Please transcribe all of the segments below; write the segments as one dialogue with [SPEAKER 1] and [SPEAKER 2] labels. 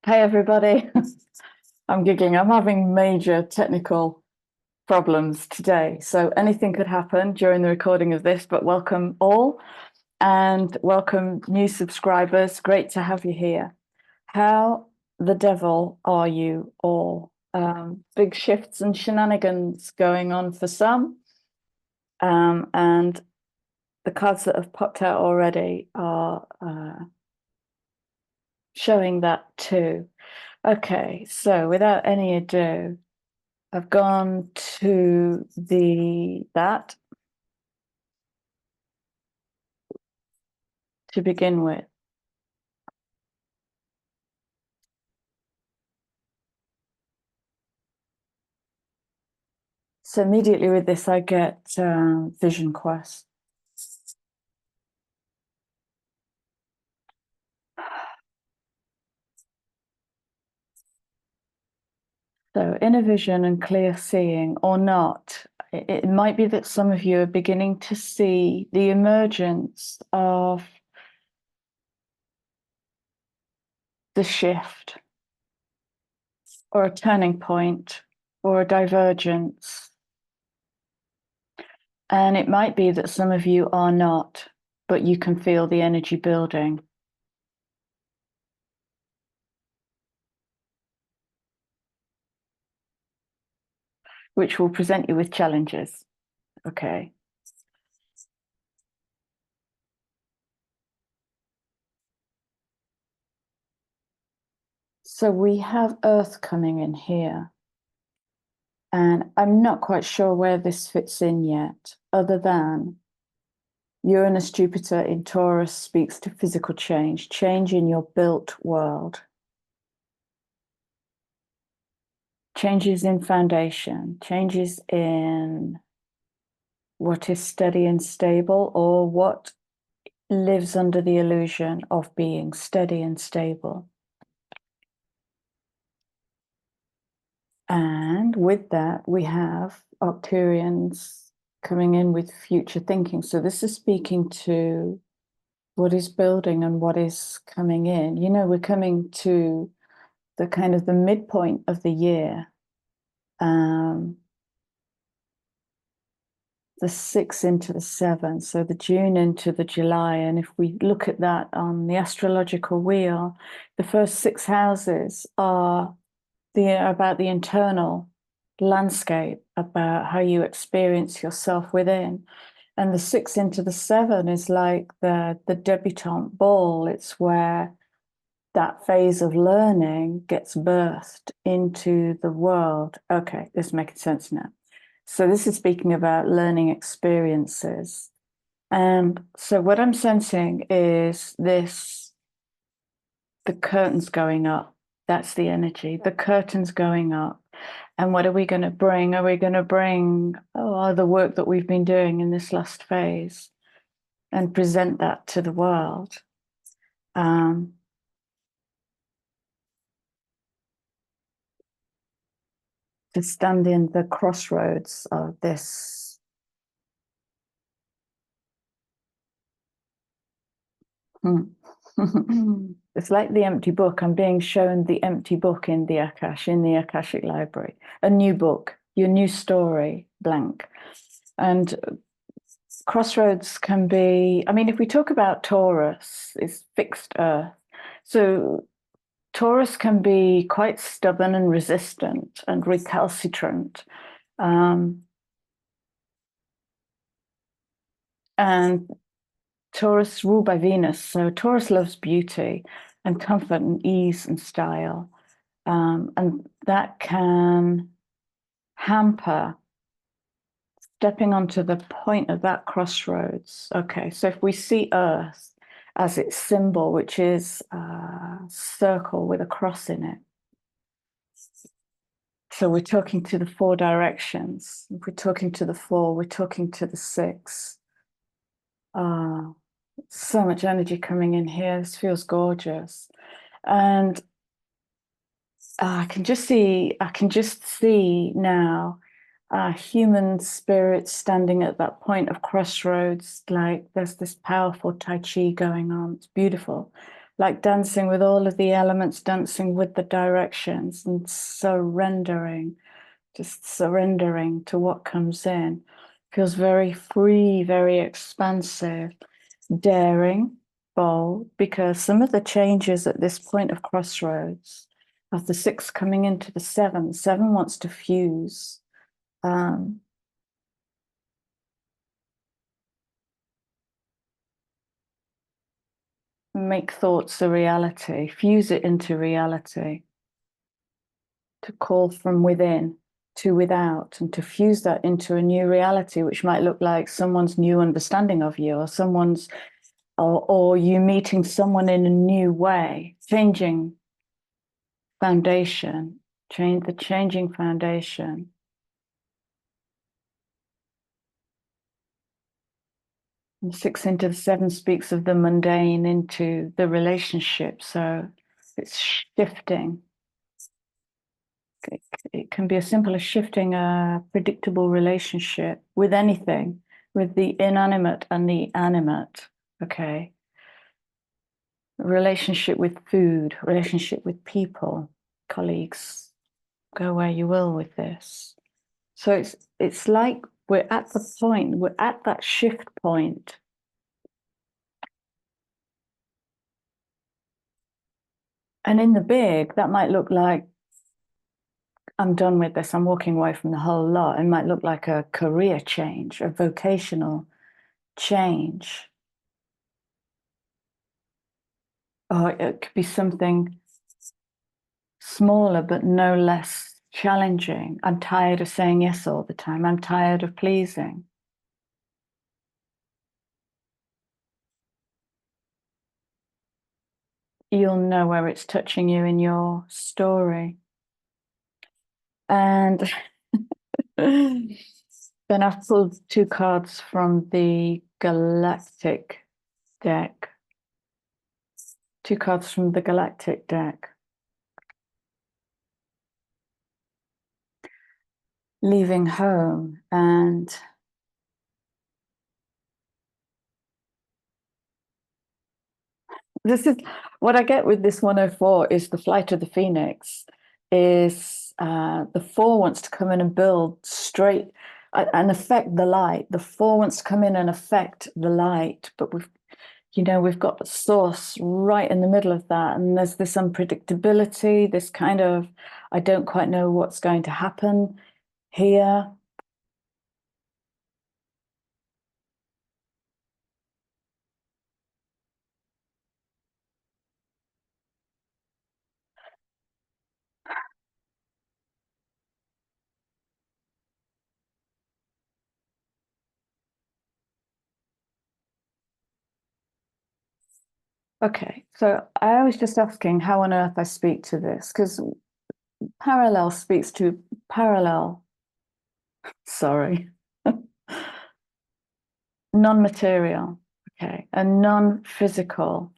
[SPEAKER 1] Hey everybody, I'm giggling. I'm having major technical problems today. So anything could happen during the recording of this, but welcome all and welcome new subscribers. Great to have you here. How the devil are you all? Big shifts and shenanigans going on for some. And the cards that have popped out already are showing that too. Okay, so without any ado, I've gone to that to begin with. So immediately with this, I get Vision Quest. So inner vision and clear seeing or not, it might be that some of you are beginning to see the emergence of the shift or a turning point or a divergence. And it might be that some of you are not, but you can feel the energy building. Which will present you with challenges. Okay. So we have Earth coming in here. And I'm not quite sure where this fits in yet, other than Uranus, Jupiter in Taurus speaks to physical change, change in your built world. Changes in foundation, changes in what is steady and stable, or what lives under the illusion of being steady and stable. And with that, we have Arcturians coming in with future thinking. So this is speaking to what is building and what is coming in. You know, we're coming to the kind of the midpoint of the year. The 6 into the 7, so the June into the July. And if we look at that on the astrological wheel, the first 6 houses are about the internal landscape, about how you experience yourself within. And the 6 into the 7 is like the debutante ball. It's where that phase of learning gets birthed into the world. Okay, this is making sense now. So this is speaking about learning experiences. And so what I'm sensing is this, the curtains going up. That's the energy. The curtains going up. And what are we going to bring? Are we going to bring the work that we've been doing in this last phase and present that to the world? To stand in the crossroads of this It's like the empty book. I'm being shown the empty book in the Akash, in the Akashic Library. A new book, your new story, blank. And crossroads can be, I mean, if we talk about Taurus, it's fixed earth. So Taurus can be quite stubborn and resistant and recalcitrant. And Taurus ruled by Venus. So Taurus loves beauty and comfort and ease and style. And that can hamper stepping onto the point of that crossroads. Okay, so if we see Earth as its symbol, which is a circle with a cross in it. So we're talking to the 4 directions. If we're talking to the 4, we're talking to the 6. So much energy coming in here. This feels gorgeous. And I can just see now human spirits standing at that point of crossroads. Like there's this powerful Tai Chi going on. It's beautiful. like dancing with all of the elements, dancing with the directions and surrendering, just surrendering to what comes in. Feels very free, very expansive, daring, bold, because some of the changes at this point of crossroads, of the 6 coming into the 7, 7 wants to fuse. Make thoughts a reality, fuse it into reality, to call from within to without, and to fuse that into a new reality, which might look like someone's new understanding of you, or someone's, or you meeting someone in a new way, changing foundation, the changing foundation. And 6 into the 7 speaks of the mundane into the relationship, so it's shifting. It can be as simple as shifting a predictable relationship with anything, with the inanimate and the animate, okay? Relationship with food, relationship with people, colleagues, go where you will with this. So it's like we're at the point, we're at that shift point. And in the big, that might look like, I'm done with this, I'm walking away from the whole lot. It might look like a career change, a vocational change. Or it could be something smaller, but no less challenging. I'm tired of saying yes all the time. I'm tired of pleasing. You'll know where it's touching you in your story. And then I've pulled 2 cards from the galactic deck. 2 cards from the galactic deck. Leaving home, and this is what I get with this 104 is the flight of the phoenix. Is the 4 wants to come in and build straight and affect the light. The 4 wants to come in and affect the light, but we've got the source right in the middle of that, and there's this unpredictability, this kind of, I don't quite know what's going to happen here. Okay, so I was just asking how on earth I speak to this, because parallel speaks to parallel, sorry, non-material, okay, a non-physical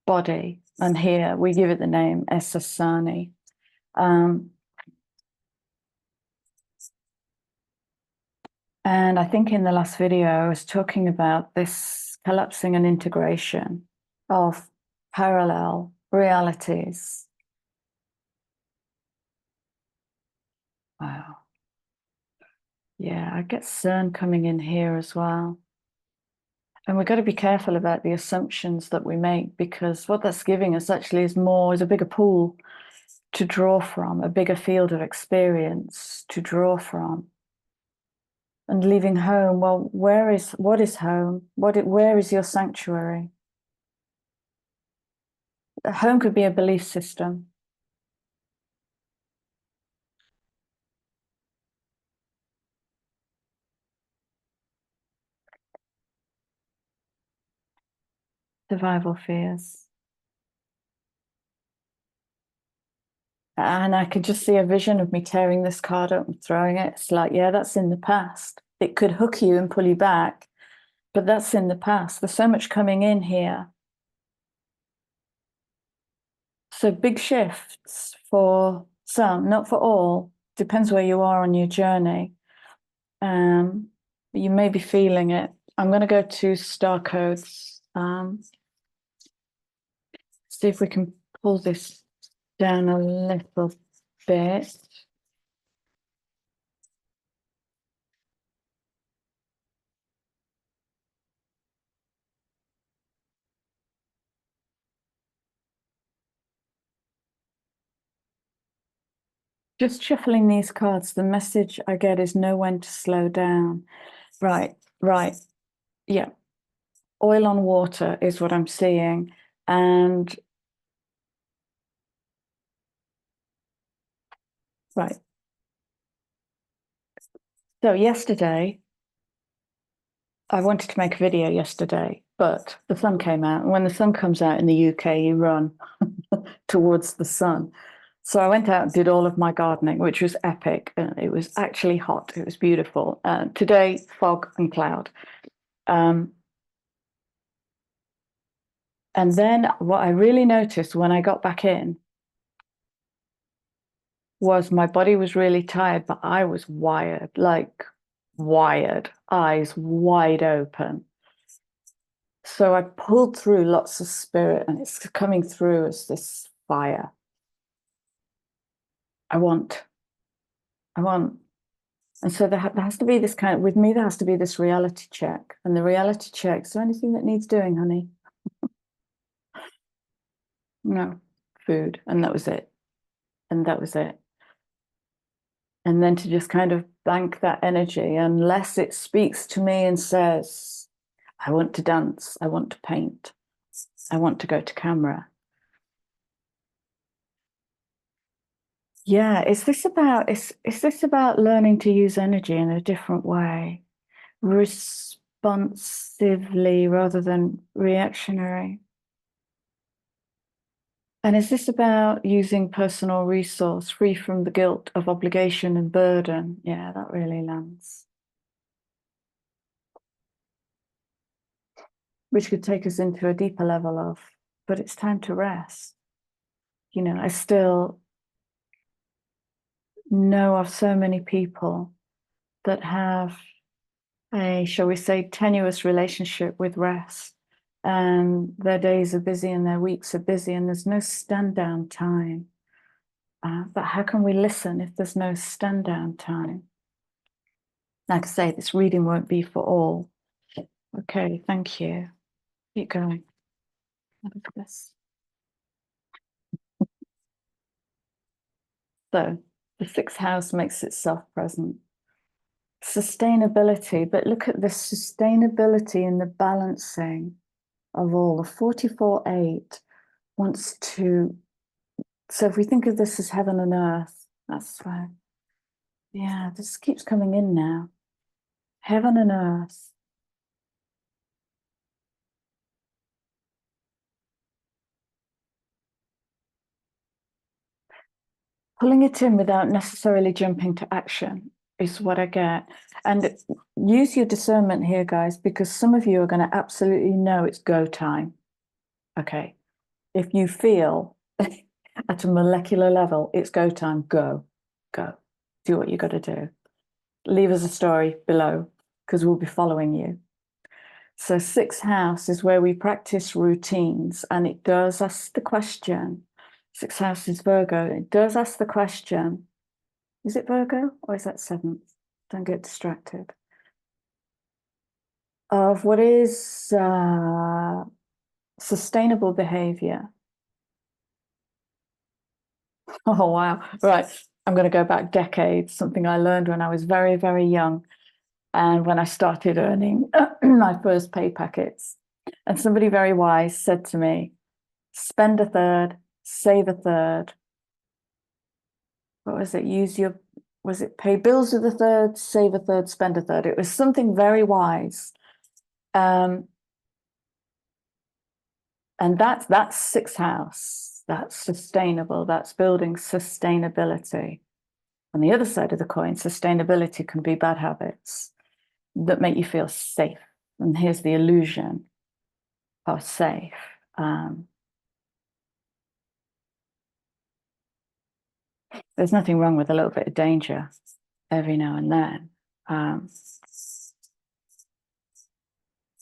[SPEAKER 1] body. And here we give it the name Esasani. And I think in the last video, I was talking about this collapsing and integration of parallel realities. Wow. Yeah, I get CERN coming in here as well. And we've got to be careful about the assumptions that we make, because what that's giving us actually is a bigger pool to draw from, a bigger field of experience to draw from. And leaving home, well, what is home? Where is your sanctuary? Home could be a belief system. Survival fears. And I could just see a vision of me tearing this card up and throwing it. It's like, yeah, that's in the past. It could hook you and pull you back, but that's in the past. There's so much coming in here. So big shifts for some, not for all. Depends where you are on your journey. You may be feeling it. I'm going to go to star codes. See if we can pull this down a little bit. Just shuffling these cards, the message I get is know when to slow down. Right, right. Yeah. Oil on water is what I'm seeing. And right. So yesterday, I wanted to make a video yesterday, but the sun came out. And when the sun comes out in the UK, you run towards the sun. So I went out and did all of my gardening, which was epic. It was actually hot. It was beautiful. Today, fog and cloud. And then what I really noticed when I got back in was my body was really tired, but I was wired, like wired, eyes wide open. So I pulled through lots of spirit, and it's coming through as this fire. I want. And so there has to be this kind of, with me, there has to be this reality check. And the reality check, is there anything that needs doing, honey? No, food. And that was it. And that was it. And then to just kind of bank that energy, unless it speaks to me and says, I want to dance, I want to paint, I want to go to camera. Yeah, is this about learning to use energy in a different way, responsively rather than reactionary? And is this about using personal resource free from the guilt of obligation and burden? Yeah, that really lands. Which could take us into a deeper level of, but it's time to rest. You know, I still know of so many people that have a, shall we say, tenuous relationship with rest. And their days are busy and their weeks are busy, and there's no stand down time. But how can we listen if there's no stand down time? Like I say, this reading won't be for all. Okay, thank you. Keep going. Look at this. So the sixth house makes itself present. Sustainability, but look at this sustainability and the balancing of all. The 44-8 wants to, so if we think of this as heaven and earth, that's right. Yeah, this keeps coming in now. Heaven and earth. Pulling it in without necessarily jumping to action is what I get. And use your discernment here, guys, because some of you are going to absolutely know it's go time. Okay. If you feel at a molecular level, it's go time, go. Do what you got to do. Leave us a story below because we'll be following you. So sixth house is where we practice routines, and it does ask the question. Sixth house is Virgo. It does ask the question, is it Virgo or is that seventh? Don't get distracted. Of what is sustainable behavior. Oh, wow. Right. I'm going to go back decades, something I learned when I was very, very young. And when I started earning my first pay packets. And somebody very wise said to me, spend a third, save a third. What was it? Was it pay bills with a third, save a third, spend a third? It was something very wise. And that's sixth house. That's sustainable. That's building sustainability. On the other side of the coin, sustainability can be bad habits that make you feel safe. And here's the illusion of safe. There's nothing wrong with a little bit of danger every now and then.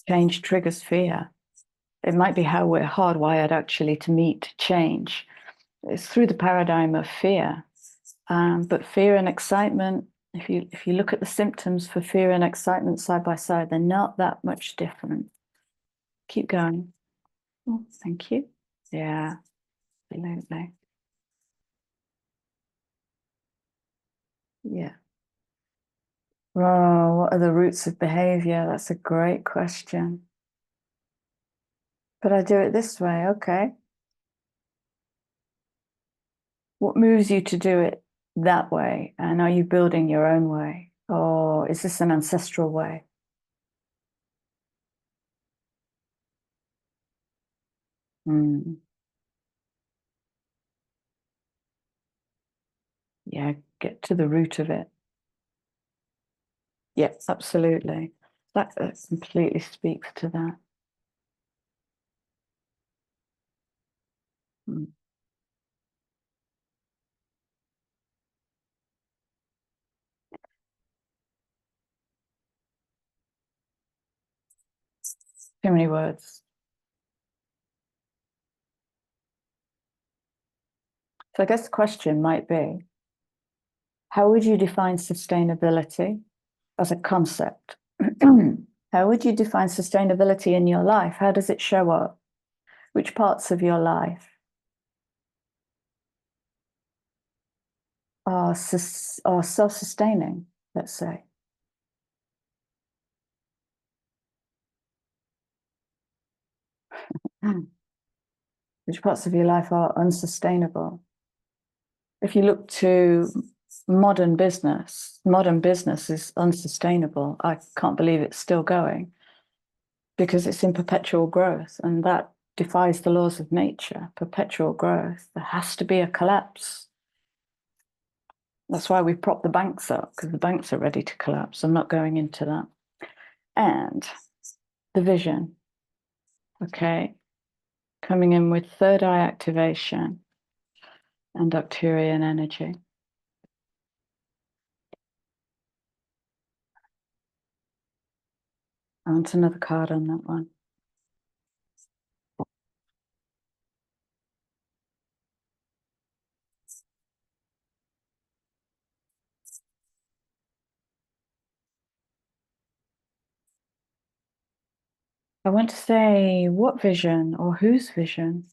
[SPEAKER 1] Change triggers fear. It might be how we're hardwired actually to meet change. It's through the paradigm of fear. But fear and excitement, if you look at the symptoms for fear and excitement side by side, they're not that much different. Keep going. Oh, thank you. Yeah, absolutely. Yeah. Oh, what are the roots of behavior? That's a great question. But I do it this way, okay. What moves you to do it that way? And are you building your own way? Or is this an ancestral way? Mm, yeah, get to the root of it. Yes, absolutely. That completely speaks to that. Mm. Too many words. So I guess the question might be, how would you define sustainability as a concept? How would you define sustainability in your life? How does it show up? Which parts of your life are self-sustaining, let's say? Which parts of your life are unsustainable? If you look to modern business is unsustainable. I can't believe it's still going because it's in perpetual growth, and that defies the laws of nature. Perpetual growth. There has to be a collapse. That's why we prop the banks up, because the banks are ready to collapse. I'm not going into that. And the vision. Okay. Coming in with third eye activation and Arcturian energy. I want another card on that one. I want to say what vision or whose vision?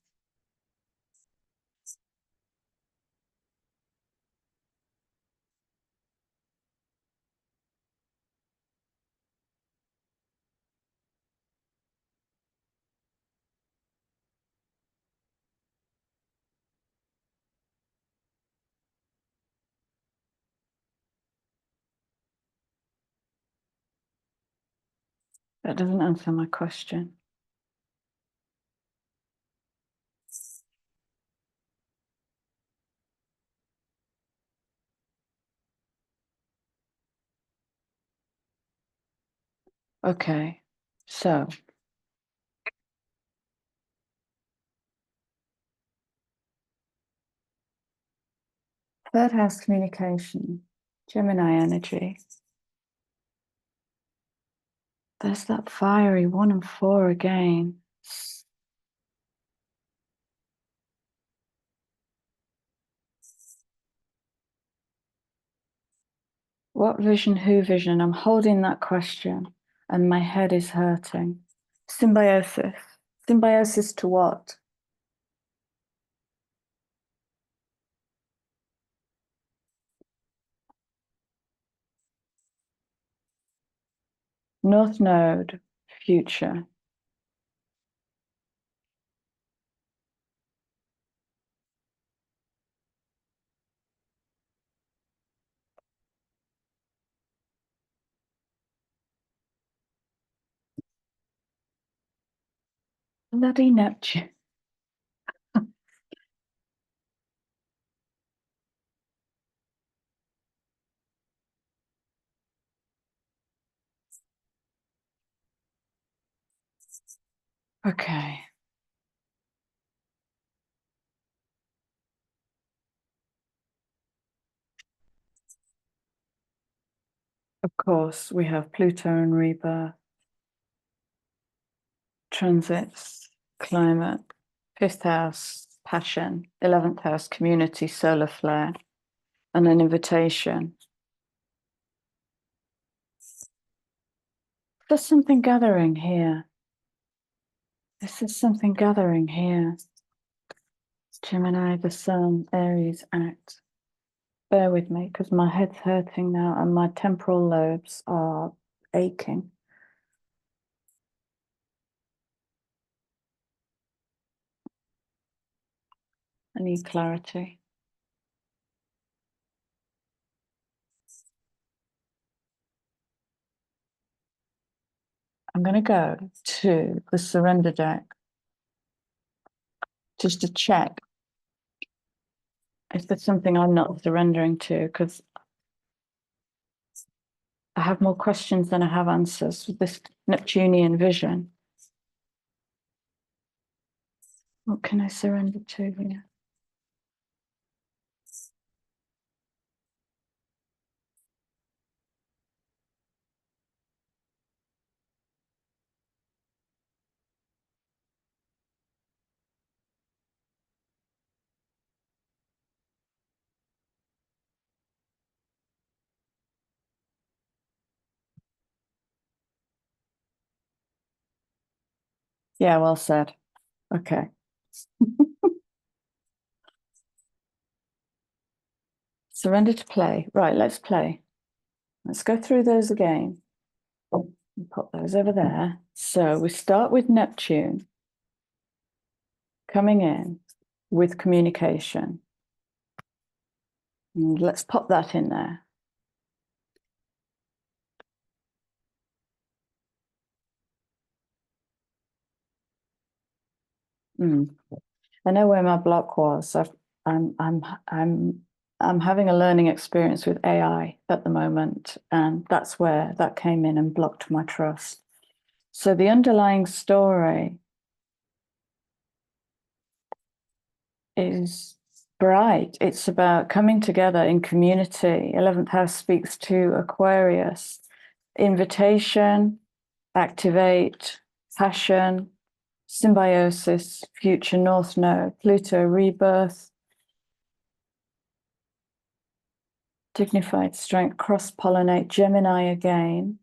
[SPEAKER 1] That doesn't answer my question. Okay, so third house communication, Gemini energy. There's that fiery 1 and 4 again. What vision, who vision? I'm holding that question and my head is hurting. Symbiosis. Symbiosis to what? North Node, future. Bloody Neptune. Okay. Of course, we have Pluto and rebirth. transits, climate, 5th house, passion, 11th house, community, solar flare, and an invitation. There's something gathering here. This is something gathering here. Gemini, the Sun, Aries, Act. Bear with me because my head's hurting now and my temporal lobes are aching. I need clarity. I'm going to go to the surrender deck just to check if there's something I'm not surrendering to, because I have more questions than I have answers with this Neptunian vision. What can I surrender to here? Yeah, well said. Okay. Surrender to play. Right, let's play. Let's go through those again. Pop those over there. So we start with Neptune coming in with communication. And let's pop that in there. I know where my block was. I'm having a learning experience with AI at the moment, and that's where that came in and blocked my trust. So the underlying story is bright. It's about coming together in community. 11th house speaks to Aquarius. Invitation, activate, passion, symbiosis, future north node, Pluto rebirth, dignified strength, cross-pollinate, Gemini again.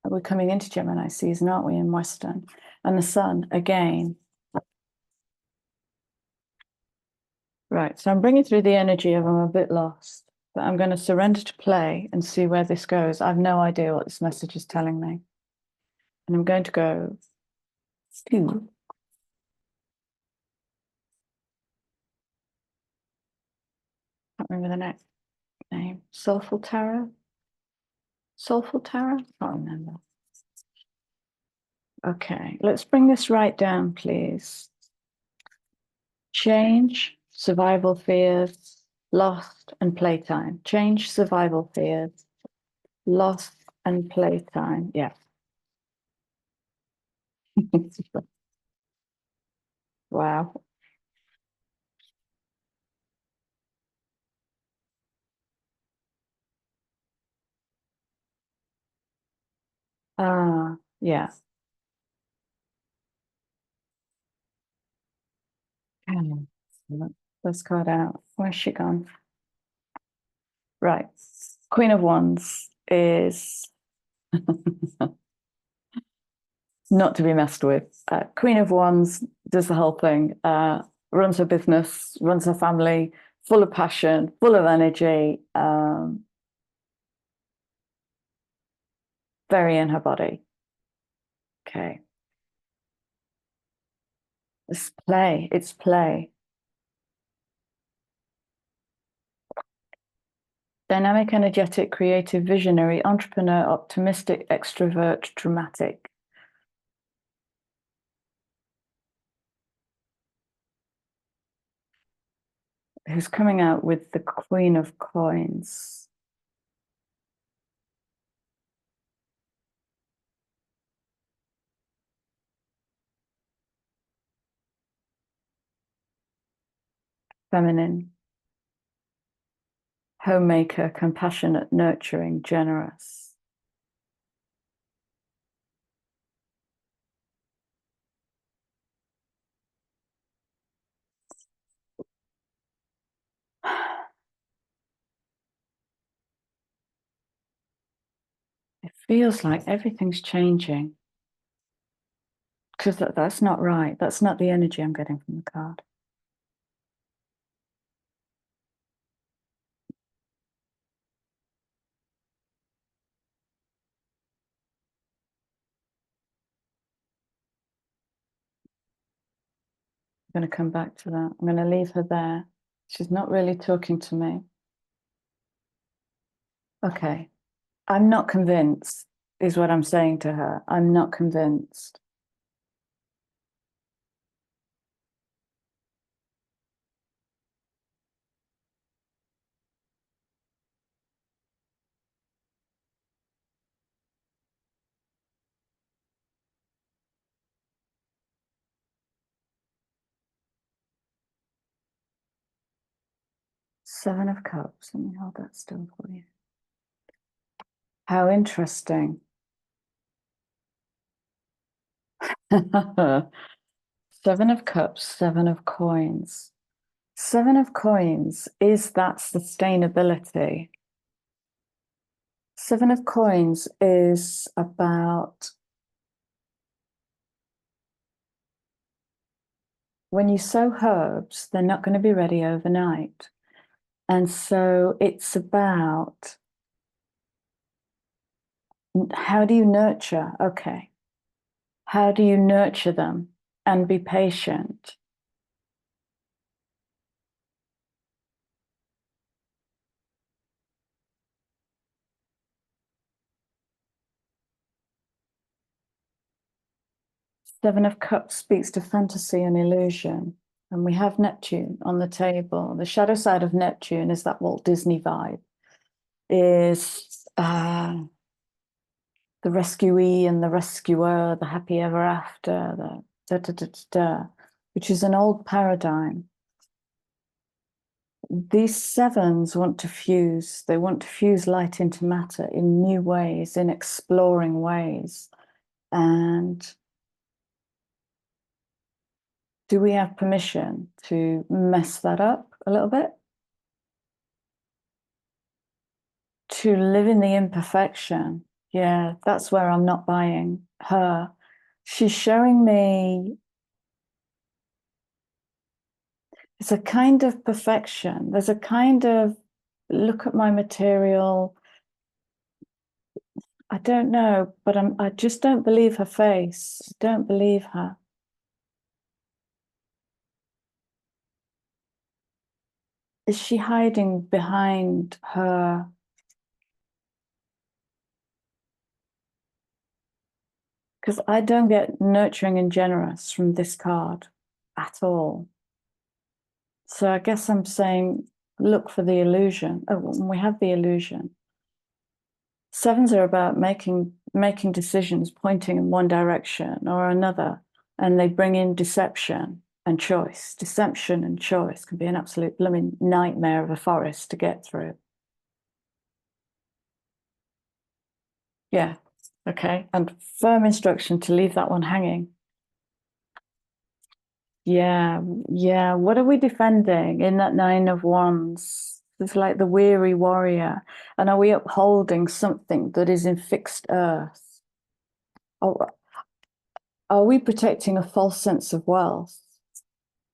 [SPEAKER 1] We're coming into Gemini season, aren't we, in Western? And the Sun again. Right, so I'm bringing through the energy of I'm a bit lost, but I'm going to surrender to play and see where this goes. I have no idea what this message is telling me. And I'm going to go to can't remember the next name. Soulful Tarot? Soulful Tarot? Can't remember. Okay, let's bring this right down, please. Change, survival fears, lost, and playtime. Change, survival fears, lost, and playtime. Yeah. Wow. Yeah. Let's card out. Where's she gone? Right. Queen of Wands is not to be messed with. Queen of Wands does the whole thing, runs her business, runs her family, full of passion, full of energy, very in her body. Okay. It's play. It's play. Dynamic, energetic, creative, visionary, entrepreneur, optimistic, extrovert, dramatic. Who's coming out with the Queen of Coins. Feminine. Homemaker, compassionate, nurturing, generous. feels like everything's changing. Because that's not right. That's not the energy I'm getting from the card. I'm going to come back to that. I'm going to leave her there. She's not really talking to me. Okay. I'm not convinced, is what I'm saying to her. I'm not convinced. Seven of Cups. Let me hold that still for you. How interesting. Seven of Cups, Seven of Coins. Seven of Coins is that sustainability. Seven of Coins is about when you sow herbs, they're not going to be ready overnight. And so it's about how do you nurture? Okay. How do you nurture them and be patient? Seven of Cups speaks to fantasy and illusion. And we have Neptune on the table. The shadow side of Neptune is that Walt Disney vibe, is the rescuee and the rescuer, the happy ever after, the da da da da da, which is an old paradigm. These sevens want to fuse. They want to fuse light into matter in new ways, in exploring ways. And do we have permission to mess that up a little bit? To live in the imperfection. Yeah, that's where I'm not buying her. She's showing me it's a kind of perfection. There's a kind of look at my material. I don't know, but I just don't believe her face. I don't believe her. Is she hiding behind her? Because I don't get nurturing and generous from this card at all. So I guess I'm saying look for the illusion. Oh, we have the illusion. Sevens are about making decisions, pointing in one direction or another, and they bring in deception and choice. Deception and choice can be an absolute blooming nightmare of a forest to get through. Yeah, okay. And firm instruction to leave that one hanging. Yeah, yeah. What are we defending in that Nine of Wands? It's like the weary warrior. And are we upholding something that is in fixed earth? Or are we protecting a false sense of wealth?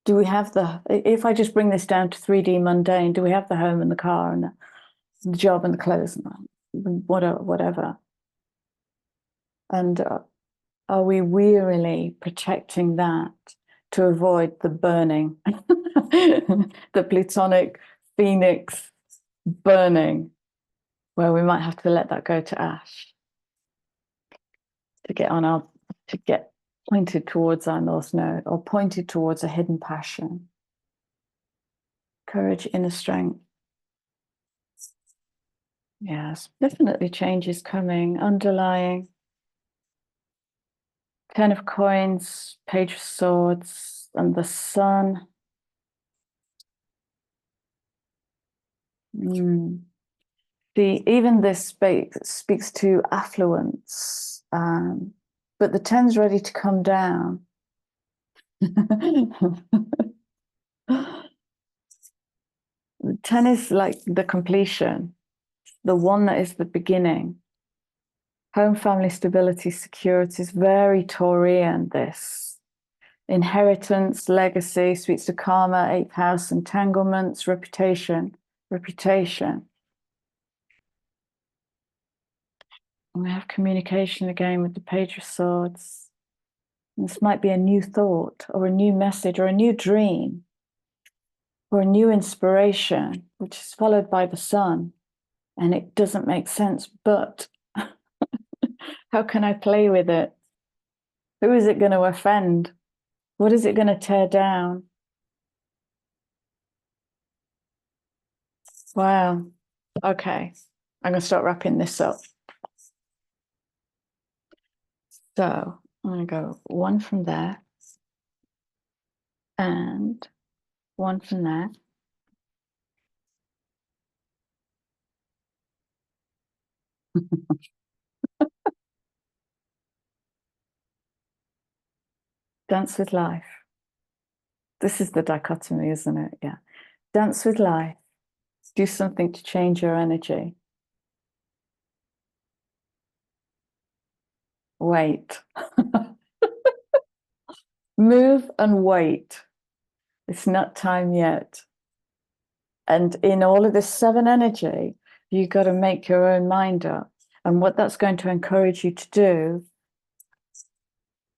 [SPEAKER 1] Do we have if I just bring this down to 3D mundane, do we have the home and the car and the job and the clothes and whatever? And are we wearily protecting that to avoid the burning, the plutonic phoenix burning, where we might have to let that go to ash to get pointed towards our North Node or pointed towards a hidden passion? Courage, inner strength. Yes, definitely change is coming. Underlying. Ten of Coins, Page of Swords, and the Sun. Even this speaks to affluence, but the 10's ready to come down. The 10 is like the completion, the one that is the beginning. Home, family, stability, security is very Taurian, this. Inheritance, legacy, speaks to karma, 8th house, entanglements, reputation. And we have communication again with the Page of Swords. And this might be a new thought or a new message or a new dream or a new inspiration, which is followed by the Sun. And it doesn't make sense, but how can I play with it? Who is it going to offend? What is it going to tear down? Wow. Okay. I'm going to start wrapping this up. So I'm going to go one from there and one from there. Dance with life. This is the dichotomy, isn't it? Yeah. Dance with life. Do something to change your energy. Wait. Move and wait. It's not time yet. And in all of this 7 energy, you've got to make your own mind up. And what that's going to encourage you to do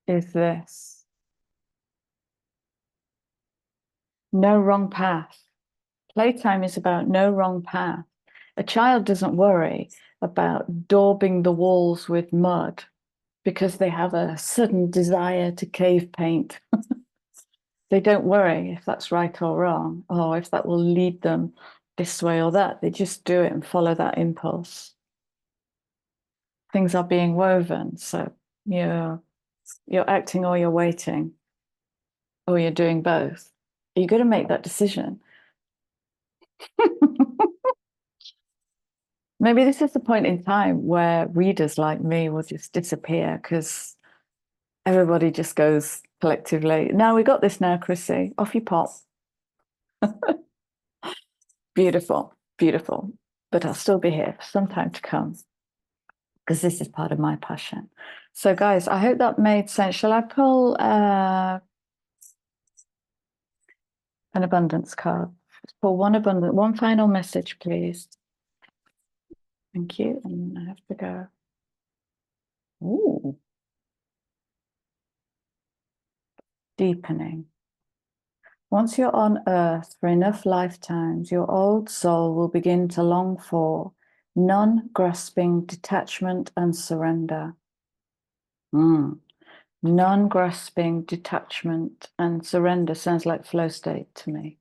[SPEAKER 1] is this. No wrong path. Playtime is about no wrong path. A child doesn't worry about daubing the walls with mud because they have a sudden desire to cave paint. They don't worry if that's right or wrong, or if that will lead them this way or that. They just do it and follow that impulse. Things are being woven, so you're acting or you're waiting, or you're doing both. You're going to make that decision. Maybe this is the point in time where readers like me will just disappear because everybody just goes collectively. Now we got this now, Chrissy. Off you pop. Beautiful, beautiful. But I'll still be here for some time to come because this is part of my passion. So guys, I hope that made sense. Shall I pull an abundance card? Let's pull one final message, please. Thank you. And I have to go. Ooh. Deepening. Once you're on earth for enough lifetimes, your old soul will begin to long for non-grasping detachment and surrender. Non-grasping detachment and surrender sounds like flow state to me.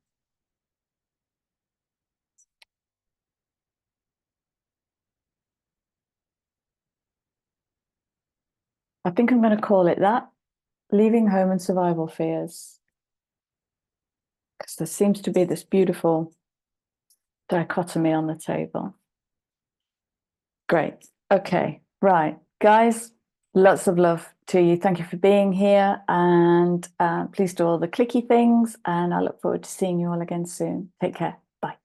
[SPEAKER 1] I think I'm going to call it that. Leaving home and survival fears. Because there seems to be this beautiful dichotomy on the table. Great. Okay. Right. Guys, lots of love to you. Thank you for being here. And please do all the clicky things. And I look forward to seeing you all again soon. Take care.